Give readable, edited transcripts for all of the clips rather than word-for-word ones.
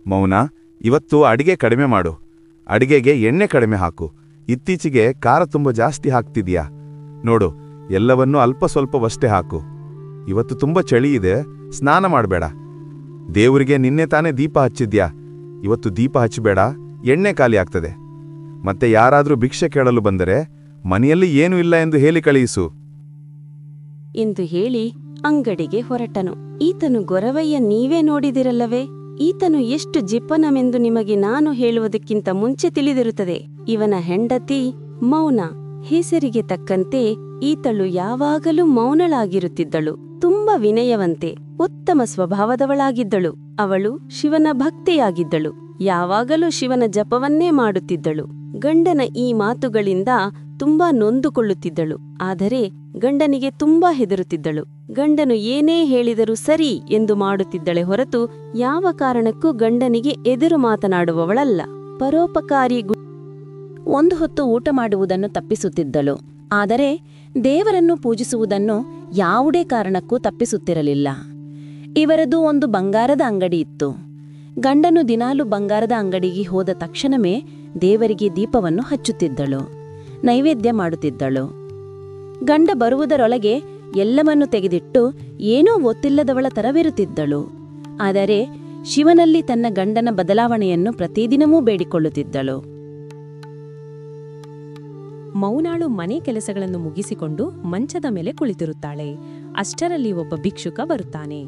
ಮೌನ, ಇವತ್ತು ಅಡಿಗೆ ಕಡಿಮೆ ಮಾಡು. ಅಡಿಗೆಗೆ ಎಣ್ಣೆ ಕಡಿಮೆ ಹಾಕು. ಇತ್ತೀಚೆಗೆ ಖಾರ ತುಂಬ ಜಾಸ್ತಿ ಹಾಕ್ತಿದ್ಯಾ ನೋಡು. ಎಲ್ಲವನ್ನೂ ಅಲ್ಪ ಸ್ವಲ್ಪವಷ್ಟೇ ಹಾಕು. ಇವತ್ತು ತುಂಬ ಚಳಿ ಇದೆ, ಸ್ನಾನ ಮಾಡಬೇಡ. ದೇವರಿಗೆ ನಿನ್ನೆ ತಾನೇ ದೀಪ ಹಚ್ಚಿದ್ಯಾ, ಇವತ್ತು ದೀಪ ಹಚ್ಚಬೇಡ, ಎಣ್ಣೆ ಖಾಲಿ ಆಗ್ತದೆ. ಮತ್ತೆ ಯಾರಾದ್ರೂ ಭಿಕ್ಷೆ ಕೇಳಲು ಬಂದರೆ ಮನೆಯಲ್ಲಿ ಏನೂ ಇಲ್ಲ ಎಂದು ಹೇಳಿ ಕಳುಹಿಸು ಎಂದು ಹೇಳಿ ಅಂಗಡಿಗೆ ಹೊರಟನು. ಈತನು ಗೊರವಯ್ಯ ನೀವೇ ನೋಡಿದಿರಲ್ಲವೇ? ಈತನು ಎಷ್ಟು ಜಿಪ್ಪನಮೆಂದು ನಿಮಗೆ ನಾನು ಹೇಳುವುದಕ್ಕಿಂತ ಮುಂಚೆ ತಿಳಿದಿರುತ್ತದೆ. ಇವನ ಹೆಂಡತಿ ಮೌನ. ಹೆಸರಿಗೆ ತಕ್ಕಂತೆ ಈತಳು ಯಾವಾಗಲೂ ಮೌನಳಾಗಿರುತ್ತಿದ್ದಳು. ತುಂಬಾ ವಿನಯವಂತೆ, ಉತ್ತಮ ಸ್ವಭಾವದವಳಾಗಿದ್ದಳು. ಅವಳು ಶಿವನ ಭಕ್ತೆಯಾಗಿದ್ದಳು. ಯಾವಾಗಲೂ ಶಿವನ ಜಪವನ್ನೇ ಮಾಡುತ್ತಿದ್ದಳು. ಗಂಡನ ಈ ಮಾತುಗಳಿಂದ ತುಂಬಾ ನೊಂದುಕೊಳ್ಳುತ್ತಿದ್ದಳು. ಆದರೆ ಗಂಡನಿಗೆ ತುಂಬಾ ಹೆದರುತ್ತಿದ್ದಳು. ಗಂಡನು ಏನೇ ಹೇಳಿದರೂ ಸರಿ ಎಂದು ಮಾಡುತ್ತಿದ್ದಳೆ ಹೊರತು ಯಾವ ಕಾರಣಕ್ಕೂ ಗಂಡನಿಗೆ ಎದುರು ಮಾತನಾಡುವವಳಲ್ಲ. ಪರೋಪಕಾರಿ. ಒಂದು ಹೊತ್ತು ಊಟ ಮಾಡುವುದನ್ನು ತಪ್ಪಿಸುತ್ತಿದ್ದಳು. ಆದರೆ ದೇವರನ್ನು ಪೂಜಿಸುವುದನ್ನು ಯಾವುದೇ ಕಾರಣಕ್ಕೂ ತಪ್ಪಿಸುತ್ತಿರಲಿಲ್ಲ. ಇವರದು ಒಂದು ಬಂಗಾರದ ಅಂಗಡಿ ಇತ್ತು. ಗಂಡನು ದಿನಾಲು ಬಂಗಾರದ ಅಂಗಡಿಗೆ ಹೋದ ತಕ್ಷಣವೇ ದೇವರಿಗೆ ದೀಪವನ್ನು ಹಚ್ಚುತ್ತಿದ್ದಳು, ನೈವೇದ್ಯ ಮಾಡುತ್ತಿದ್ದಳು. ಗಂಡ ಬರುವುದರೊಳಗೆ ಎಲ್ಲವನ್ನೂ ತೆಗೆದಿಟ್ಟು ಏನೋ ಗೊತ್ತಿಲ್ಲದವಳ ತರವಿರುತ್ತಿದ್ದಳು. ಆದರೆ ಶಿವನಲ್ಲಿ ತನ್ನ ಗಂಡನ ಬದಲಾವಣೆಯನ್ನು ಪ್ರತಿದಿನವೂ ಬೇಡಿಕೊಳ್ಳುತ್ತಿದ್ದಳು. ಮೌನಾಳು ಮನೆ ಕೆಲಸಗಳನ್ನು ಮುಗಿಸಿಕೊಂಡು ಮಂಚದ ಮೇಲೆ ಕುಳಿತಿರುತ್ತಾಳೆ. ಅಷ್ಟರಲ್ಲಿ ಒಬ್ಬ ಭಿಕ್ಷುಕ ಬರುತ್ತಾನೆ.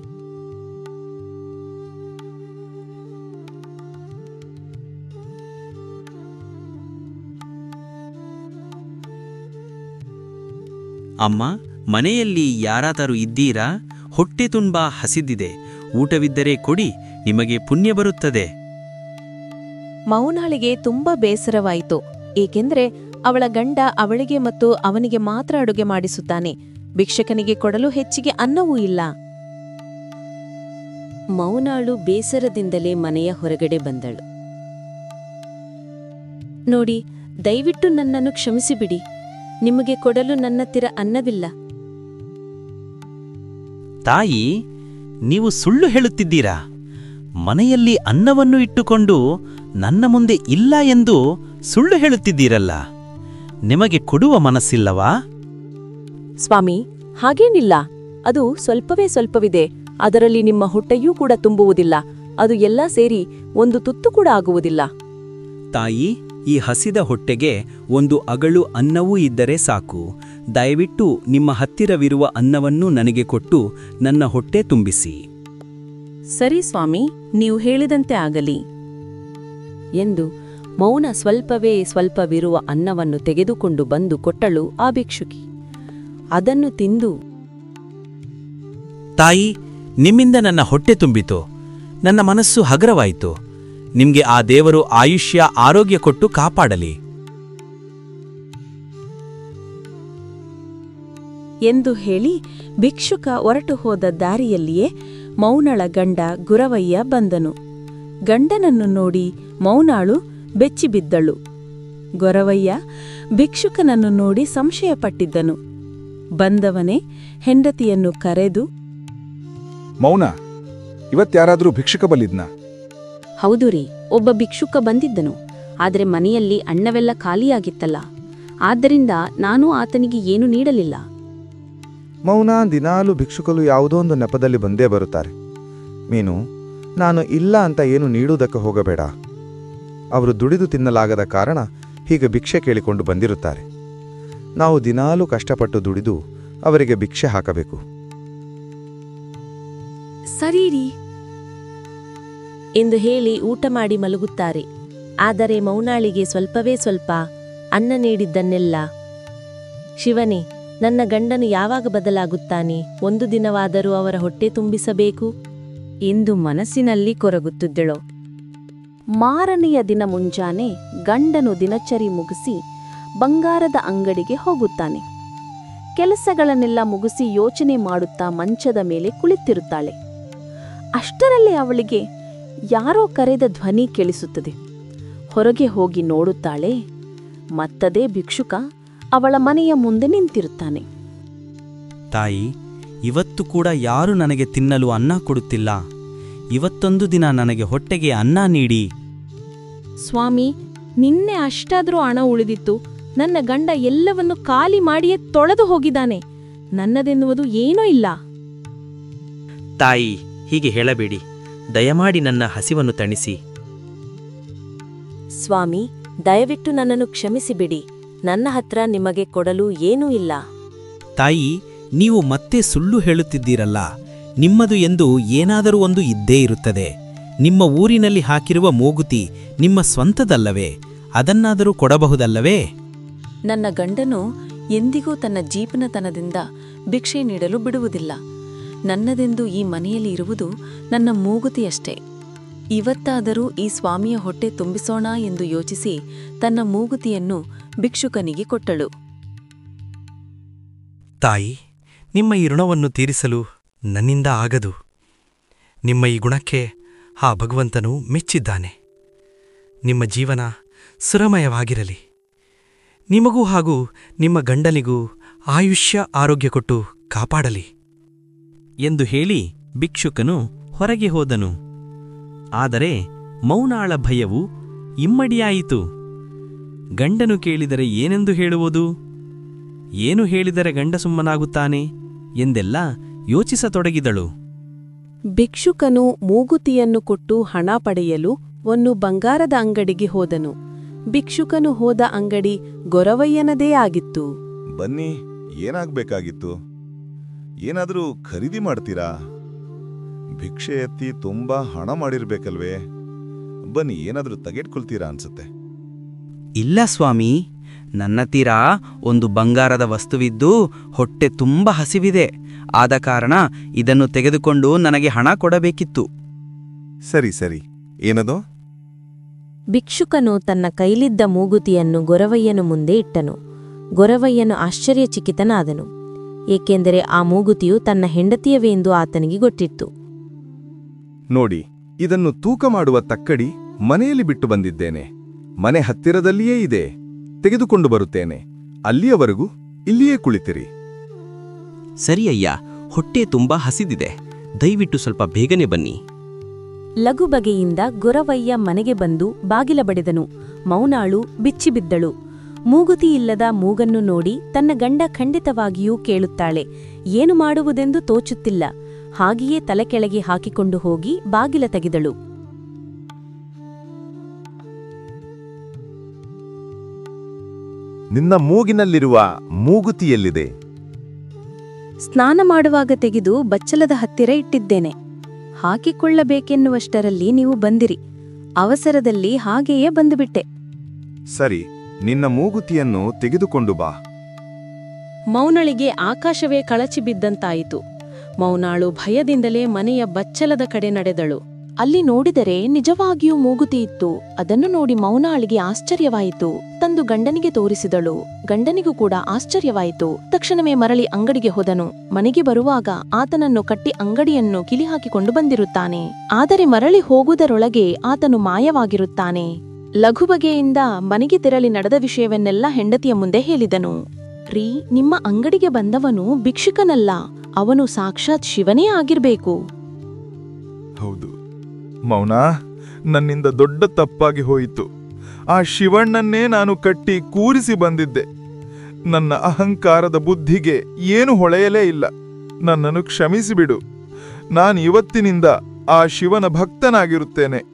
ಅಮ್ಮ, ಮನೆಯಲ್ಲಿ ಯಾರಾದರೂ ಇದ್ದೀರಾ? ಹೊಟ್ಟೆ ತುಂಬಾ ಹಸಿದಿದೆ. ಊಟವಿದ್ದರೆ ಕೊಡಿ, ನಿಮಗೆ ಪುಣ್ಯ ಬರುತ್ತದೆ. ಮೌನಾಳಿಗೆ ತುಂಬಾ ಬೇಸರವಾಯಿತು. ಏಕೆಂದ್ರೆ ಅವಳ ಗಂಡ ಅವಳಿಗೆ ಮತ್ತು ಅವನಿಗೆ ಮಾತ್ರ ಅಡುಗೆ ಮಾಡಿಸುತ್ತಾನೆ. ಭಿಕ್ಷಕನಿಗೆ ಕೊಡಲು ಹೆಚ್ಚಿಗೆ ಅನ್ನವೂ ಇಲ್ಲ. ಮೌನಾಳು ಬೇಸರದಿಂದಲೇ ಮನೆಯ ಹೊರಗಡೆ ಬಂದಳು. ನೋಡಿ, ದಯವಿಟ್ಟು ನನ್ನನ್ನು ಕ್ಷಮಿಸಿಬಿಡಿ. ನಿಮಗೆ ಕೊಡಲು ನನ್ನತ್ತಿರ ಅನ್ನವಿಲ್ಲ. ತಾಯಿ, ನೀವು ಸುಳ್ಳು ಹೇಳುತ್ತಿದ್ದೀರಾ? ಮನೆಯಲ್ಲಿ ಅನ್ನವನ್ನು ಇಟ್ಟುಕೊಂಡು ನನ್ನ ಮುಂದೆ ಇಲ್ಲ ಎಂದು ಸುಳ್ಳು ಹೇಳುತ್ತಿದ್ದೀರಲ್ಲ. ನಿಮಗೆ ಕೊಡುವ ಮನಸ್ಸಿಲ್ಲವಾ? ಸ್ವಾಮಿ, ಹಾಗೇನಿಲ್ಲ. ಅದು ಸ್ವಲ್ಪವಿದೆ. ಅದರಲ್ಲಿ ನಿಮ್ಮ ಹೊಟ್ಟೆಯೂ ಕೂಡ ತುಂಬುವುದಿಲ್ಲ. ಅದು ಎಲ್ಲ ಸೇರಿ ಒಂದು ತುತ್ತು ಕೂಡ ಆಗುವುದಿಲ್ಲ. ತಾಯಿ, ಈ ಹಸಿದ ಹೊಟ್ಟೆಗೆ ಒಂದು ಅಗಳು ಅನ್ನವೂ ಇದ್ದರೆ ಸಾಕು. ದಯವಿಟ್ಟು ನಿಮ್ಮ ಹತ್ತಿರವಿರುವ ಅನ್ನವನ್ನು ನನಗೆ ಕೊಟ್ಟು ನನ್ನ ಹೊಟ್ಟೆ ತುಂಬಿಸಿ. ಸರಿ ಸ್ವಾಮಿ, ನೀವು ಹೇಳಿದಂತೆ ಆಗಲಿ ಎಂದು ಮೌನ ಸ್ವಲ್ಪವಿರುವ ಅನ್ನವನ್ನು ತೆಗೆದುಕೊಂಡು ಬಂದು ಕೊಟ್ಟಳು ಆ ಭಿಕ್ಷುಕಿ. ಅದನ್ನು ತಿಂದು, ತಾಯಿ, ನಿಮ್ಮಿಂದ ನನ್ನ ಹೊಟ್ಟೆ ತುಂಬಿತು, ನನ್ನ ಮನಸ್ಸು ಹಗರವಾಯಿತು. ನಿಮ್ಗೆ ಆ ದೇವರು ಆಯುಷ್ಯ ಆರೋಗ್ಯ ಕೊಟ್ಟು ಕಾಪಾಡಲಿ ಎಂದು ಹೇಳಿ ಭಿಕ್ಷುಕ ಹೊರಟು ಹೋದ ದಾರಿಯಲ್ಲಿಯೇ ಮೌನಳ ಗಂಡ ಗುರವಯ್ಯ ಬಂದನು. ಗಂಡನನ್ನು ನೋಡಿ ಮೌನಾಳು ಬೆಚ್ಚಿಬಿದ್ದಳು. ಗೊರವಯ್ಯ ಭಿಕ್ಷುಕನನ್ನು ನೋಡಿ ಸಂಶಯಪಟ್ಟಿದ್ದನು. ಬಂದವನೇ ಹೆಂಡತಿಯನ್ನು ಕರೆದು, ಮೌನ, ಇವತ್ಯಾರಾದ್ರೂ ಭಿಕ್ಷುಕ ಬಲ್ಲಿದ್ನಾ? ಹೌದು ರೀ, ಒಬ್ಬ ಭಿಕ್ಷುಕ ಬಂದಿದ್ದನು. ಆದರೆ ಮನೆಯಲ್ಲಿ ಅನ್ನವೆಲ್ಲ ಖಾಲಿಯಾಗಿತ್ತಲ್ಲ, ಆದ್ದರಿಂದ ನಾನು ಆತನಿಗೆ ಏನೂ ನೀಡಲಿಲ್ಲ. ಮೌನ, ದಿನಾಲು ಭಿಕ್ಷುಕರು ಯಾವುದೋ ಒಂದು ನೆಪದಲ್ಲಿ ಬಂದೇ ಬರುತ್ತಾರೆ. ಮೀನು, ನಾನು ಇಲ್ಲ ಅಂತ ಏನು ನೀಡುವುದಕ್ಕೆ ಹೋಗಬೇಡ. ಅವರು ದುಡಿದು ತಿನ್ನಲಾಗದ ಕಾರಣ ಹೀಗೆ ಭಿಕ್ಷೆ ಕೇಳಿಕೊಂಡು ಬಂದಿರುತ್ತಾರೆ. ನಾವು ದಿನಾಲು ಕಷ್ಟಪಟ್ಟು ದುಡಿದು ಅವರಿಗೆ ಭಿಕ್ಷೆ ಹಾಕಬೇಕು. ಸರೀರಿ ಎಂದು ಹೇಳಿ ಊಟ ಮಾಡಿ ಮಲಗುತ್ತಾರೆ. ಆದರೆ ಮೌನಾಳಿಗೆ ಸ್ವಲ್ಪ ಅನ್ನ ನೀಡಿದ್ದನ್ನೆಲ್ಲ, ಶಿವನೇ, ನನ್ನ ಗಂಡನು ಯಾವಾಗ ಬದಲಾಗುತ್ತಾನೆ? ಒಂದು ದಿನವಾದರೂ ಅವರ ಹೊಟ್ಟೆ ತುಂಬಿಸಬೇಕು ಎಂದು ಮನಸ್ಸಿನಲ್ಲಿ ಕೊರಗುತ್ತಿದ್ದಳು. ಮಾರನೆಯ ದಿನ ಮುಂಜಾನೆ ಗಂಡನು ದಿನಚರಿ ಮುಗಿಸಿ ಬಂಗಾರದ ಅಂಗಡಿಗೆ ಹೋಗುತ್ತಾನೆ. ಕೆಲಸಗಳನ್ನೆಲ್ಲ ಮುಗಿಸಿ ಯೋಚನೆ ಮಾಡುತ್ತಾ ಮಂಚದ ಮೇಲೆ ಕುಳಿತಿರುತ್ತಾಳೆ. ಅಷ್ಟರಲ್ಲೇ ಅವಳಿಗೆ ಯಾರೋ ಕರೆದ ಧ್ವನಿ ಕೇಳಿಸುತ್ತದೆ. ಹೊರಗೆ ಹೋಗಿ ನೋಡುತ್ತಾಳೆ. ಮತ್ತದೇ ಭಿಕ್ಷುಕ ಅವಳ ಮನೆಯ ಮುಂದೆ ನಿಂತಿರುತ್ತಾನೆ. ತಾಯಿ, ಇವತ್ತು ಕೂಡ ಯಾರೂ ನನಗೆ ತಿನ್ನಲು ಅನ್ನ ಕೊಡುತ್ತಿಲ್ಲ. ಇವತ್ತೊಂದು ದಿನ ನನಗೆ ಹೊಟ್ಟೆಗೆ ಅನ್ನ ನೀಡಿ. ಸ್ವಾಮಿ, ನಿನ್ನೆ ಅಷ್ಟಾದ್ರೂ ಹಣ ಉಳಿದಿತ್ತು. ನನ್ನ ಗಂಡ ಎಲ್ಲವನ್ನು ಖಾಲಿ ಮಾಡಿಯೇ ತೊಳೆದು ಹೋಗಿದ್ದಾನೆ. ನನ್ನದೆನ್ನುವುದು ಏನೂ ಇಲ್ಲ. ತಾಯಿ, ಹೀಗೆ ಹೇಳಬೇಡಿ. ದಯಮಾಡಿ ನನ್ನ ಹಸಿವನ್ನು ತಣಿಸಿ. ಸ್ವಾಮಿ, ದಯವಿಟ್ಟು ನನ್ನನ್ನು ಕ್ಷಮಿಸಿಬಿಡಿ. ನನ್ನ ಹತ್ರ ನಿಮಗೆ ಕೊಡಲು ಏನೂ ಇಲ್ಲ. ತಾಯಿ, ನೀವು ಮತ್ತೆ ಸುಳ್ಳು ಹೇಳುತ್ತಿದ್ದೀರಲ್ಲ. ನಿಮ್ಮದು ಎಂದು ಏನಾದರೂ ಒಂದು ಇದ್ದೇ ಇರುತ್ತದೆ. ನಿಮ್ಮ ಊರಿನಲ್ಲಿ ಹಾಕಿರುವ ಮೂಗುತಿ ನಿಮ್ಮ ಸ್ವಂತದಲ್ಲವೇ? ಅದನ್ನಾದರೂ ಕೊಡಬಹುದಲ್ಲವೇ? ನನ್ನ ಗಂಡನು ಎಂದಿಗೂ ತನ್ನ ಜೀಪನತನದಿಂದ ಭಿಕ್ಷೆ ನೀಡಲು ಬಿಡುವುದಿಲ್ಲ. ನನ್ನದೆಂದು ಈ ಮನೆಯಲ್ಲಿ ಇರುವುದು ನನ್ನ ಮೂಗುತಿಯಷ್ಟೇ. ಇವತ್ತಾದರೂ ಈ ಸ್ವಾಮಿಯ ಹೊಟ್ಟೆ ತುಂಬಿಸೋಣ ಎಂದು ಯೋಚಿಸಿ ತನ್ನ ಮೂಗುತಿಯನ್ನು ಭಿಕ್ಷುಕನಿಗೆ ಕೊಟ್ಟಳು. ತಾಯಿ, ನಿಮ್ಮ ಈ ಋಣವನ್ನು ತೀರಿಸಲು ನನ್ನಿಂದ ಆಗದು. ನಿಮ್ಮ ಈ ಗುಣಕ್ಕೆ ಆ ಭಗವಂತನು ಮೆಚ್ಚಿದ್ದಾನೆ. ನಿಮ್ಮ ಜೀವನ ಸುರಮಯವಾಗಿರಲಿ. ನಿಮಗೂ ಹಾಗೂ ನಿಮ್ಮ ಗಂಡನಿಗೂ ಆಯುಷ್ಯ ಆರೋಗ್ಯ ಕೊಟ್ಟು ಕಾಪಾಡಲಿ ಎಂದು ಹೇಳಿ ಭಿಕ್ಷುಕನು ಹೊರಗೆ ಹೋದನು. ಆದರೆ ಮೌನಾಳ ಭಯವು ಇಮ್ಮಡಿಯಾಯಿತು. ಗಂಡನು ಕೇಳಿದರೆ ಏನೆಂದು ಹೇಳುವುದು? ಏನು ಹೇಳಿದರೆ ಗಂಡ ಸುಮ್ಮನಾಗುತ್ತಾನೆ ಎಂದೆಲ್ಲ ಯೋಚಿಸತೊಡಗಿದಳು. ಭಿಕ್ಷುಕನು ಮೂಗುತಿಯನ್ನು ಕೊಟ್ಟು ಹಣ ಪಡೆಯಲು ಒಂದು ಬಂಗಾರದ ಅಂಗಡಿಗೆ ಹೋದನು. ಭಿಕ್ಷುಕನು ಹೋದ ಅಂಗಡಿ ಗೊರವಯ್ಯನದೇ ಆಗಿತ್ತು. ಬನ್ನಿ, ಏನಾಗ್ಬೇಕಾಗಿತ್ತು? ಏನಾದರೂ ಖರೀದಿ ಮಾಡ್ತೀರಾ? ಭಿಕ್ಷೆ ಎತ್ತಿ ತುಂಬಾ ಹಣ ಮಾಡಿರ್ಬೇಕಲ್ವೇ? ಬನ್ನಿ, ಏನಾದರೂ ತೆಗೆದುಕೊಳ್ತೀರಾ ಅನ್ಸುತ್ತೆ. ಇಲ್ಲ ಸ್ವಾಮಿ, ನನ್ನ ತೀರ ಒಂದು ಬಂಗಾರದ ವಸ್ತುವಿದ್ದು ಹೊಟ್ಟೆ ತುಂಬ ಹಸಿವಿದೆ. ಆದ ಕಾರಣ ಇದನ್ನು ತೆಗೆದುಕೊಂಡು ನನಗೆ ಹಣ ಕೊಡಬೇಕಿತ್ತು. ಸರಿ ಸರಿ, ಏನದು? ಭಿಕ್ಷುಕನು ತನ್ನ ಕೈಲಿದ್ದ ಮೂಗುತಿಯನ್ನು ಗೊರವಯ್ಯನ ಮುಂದೆ ಇಟ್ಟನು. ಗೊರವಯ್ಯನು ಆಶ್ಚರ್ಯಚಕಿತನಾದನು. ಏಕೆಂದರೆ ಆ ಮೂಗುತಿಯು ತನ್ನ ಹೆಂಡತಿಯವೇ ಎಂದು ಆತನಿಗೆ ಗೊತ್ತಿತ್ತು. ನೋಡಿ, ಇದನ್ನು ತೂಕ ಮಾಡುವ ತಕ್ಕಡಿ ಮನೆಯಲ್ಲಿ ಬಿಟ್ಟು ಬಂದಿದ್ದೇನೆ. ಮನೆ ಹತ್ತಿರದಲ್ಲಿಯೇ ಇದೆ. ತೆಗೆದುಕೊಂಡು ಬರುತ್ತೇನೆ. ಅಲ್ಲಿಯವರೆಗೂ ಇಲ್ಲಿಯೇ ಕುಳಿತಿರಿ. ಸರಿಯಯ್ಯ, ಹೊಟ್ಟೆ ತುಂಬಾ ಹಸಿದಿದೆ. ದಯವಿಟ್ಟು ಸ್ವಲ್ಪ ಬೇಗನೆ ಬನ್ನಿ. ಲಘು ಬಗೆಯಿಂದ ಗೊರವಯ್ಯ ಮನೆಗೆ ಬಂದು ಬಾಗಿಲ ಬಡಿದನು. ಮೌನಾಳು ಬಿಚ್ಚಿಬಿದ್ದಳು. ಮೂಗುತಿಯಿಲ್ಲದ ಮೂಗನ್ನು ನೋಡಿ ತನ್ನ ಗಂಡ ಖಂಡಿತವಾಗಿಯೂ ಕೇಳುತ್ತಾಳೆ. ಏನು ಮಾಡುವುದೆಂದು ತೋಚುತ್ತಿಲ್ಲ. ಹಾಗೆಯೇ ತಲೆ ಕೆಳಗೆ ಹಾಕಿಕೊಂಡು ಹೋಗಿ ಬಾಗಿಲ ತೆಗೆದಳು. ನಿನ್ನ ಮೂಗಿನಲ್ಲಿರುವ ಮೂಗುತಿಯಲ್ಲಿದೆ? ಸ್ನಾನ ಮಾಡುವಾಗ ತೆಗೆದು ಬಚ್ಚಲದ ಹತ್ತಿರ ಇಟ್ಟಿದ್ದೇನೆ. ಹಾಕಿಕೊಳ್ಳಬೇಕೆನ್ನುವಷ್ಟರಲ್ಲಿ ನೀವು ಬಂದಿರಿ. ಅವಸರದಲ್ಲಿ ಹಾಗೆಯೇ ಬಂದುಬಿಟ್ಟೆ. ಸರಿ, ನಿನ್ನ ಮೂಗುತಿಯನ್ನು ತೆಗೆದುಕೊಂಡು ಬಾ. ಮೌನಳಿಗೆ ಆಕಾಶವೇ ಕಳಚಿ ಬಿದ್ದಂತಾಯಿತು. ಮೌನಾಳು ಭಯದಿಂದಲೇ ಮನೆಯ ಬಚ್ಚಲದ ಕಡೆ ನಡೆದಳು. ಅಲ್ಲಿ ನೋಡಿದರೆ ನಿಜವಾಗಿಯೂ ಮೂಗುತಿ ಇತ್ತು. ಅದನ್ನು ನೋಡಿ ಮೌನಾಳಿಗೆ ಆಶ್ಚರ್ಯವಾಯಿತು. ತಂದು ಗಂಡನಿಗೆ ತೋರಿಸಿದಳು. ಗಂಡನಿಗೂ ಕೂಡ ಆಶ್ಚರ್ಯವಾಯಿತು. ತಕ್ಷಣವೇ ಮರಳಿ ಅಂಗಡಿಗೆ ಹೋದನು. ಮನೆಗೆ ಬರುವಾಗ ಆತನನ್ನು ಕಟ್ಟಿ ಅಂಗಡಿಯನ್ನು ಕಿಲಿ ಹಾಕಿಕೊಂಡು ಬಂದಿರುತ್ತಾನೆ. ಆದರೆ ಮರಳಿ ಹೋಗುವುದರೊಳಗೆ ಆತನು ಮಾಯವಾಗಿರುತ್ತಾನೆ. ಲಘು ಬಗೆಯಿಂದ ಮನೆಗೆ ತೆರಳಿ ನಡೆದ ವಿಷಯವನ್ನೆಲ್ಲ ಹೆಂಡತಿಯ ಮುಂದೆ ಹೇಳಿದನು. ರೀ, ನಿಮ್ಮ ಅಂಗಡಿಗೆ ಬಂದವನು ಭಿಕ್ಷುಕನಲ್ಲ, ಅವನು ಸಾಕ್ಷಾತ್ ಶಿವನೇ ಆಗಿರ್ಬೇಕು. ಹೌದು ಮೌನಾ, ನನ್ನಿಂದ ದೊಡ್ಡ ತಪ್ಪಾಗಿ ಹೋಯಿತು. ಆ ಶಿವಣ್ಣನ್ನೇ ನಾನು ಕಟ್ಟಿ ಕೂರಿಸಿ ಬಂದಿದ್ದೆ. ನನ್ನ ಅಹಂಕಾರದ ಬುದ್ಧಿಗೆ ಏನು ಹೊಳೆಯಲೇ ಇಲ್ಲ. ನನ್ನನ್ನು ಕ್ಷಮಿಸಿಬಿಡು. ನಾನು ಇವತ್ತಿನಿಂದ ಆ ಶಿವನ ಭಕ್ತನಾಗಿರುತ್ತೇನೆ.